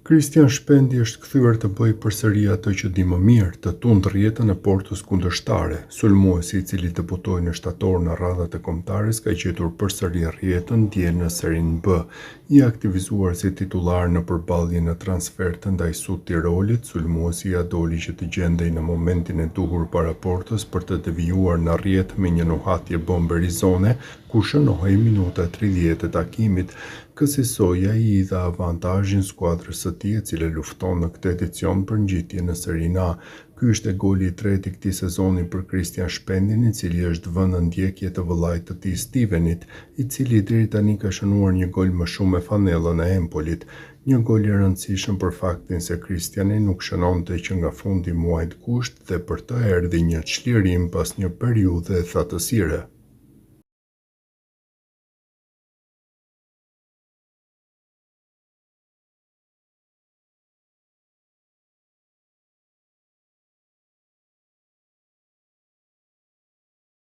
Christian Shpendi është kthyer të bëjë përsëri ato që di më mirë, të tundë rrjetën e Portës kundërshtare. Sulmuesi i cili debutoi në shtator në radhat e kombëtares ka gjetur përsëri rrjetën dje në Serie B. I aktivizuar si titullar në përballjen në transferte ndaj Sud Tirolit, sulmuesi ja doli që të gjendej në momentin e duhur para Portës për të devijuar në rrjetë me një nuhatje bomberizone, ku shënohej minuta 30 e takimit. Kësaj ai dha avantazhin skuadrës së tij, e cila lufton në këtë edicion për ngjitje në Serie A. Ky është goli i tretë i këtij sezoni për Christian Shpendin, i cili është vënë në ndjekje të vëllait të tij Stevenit, i cili deri tani ka shënuar një gol më shumë me fanellën e Empolit. Një gol i rëndësishëm për faktin se Christiani nuk shënonte që nga fundi muajit gusht dhe për të erdhi një çlirim pas një periudhe thatësire.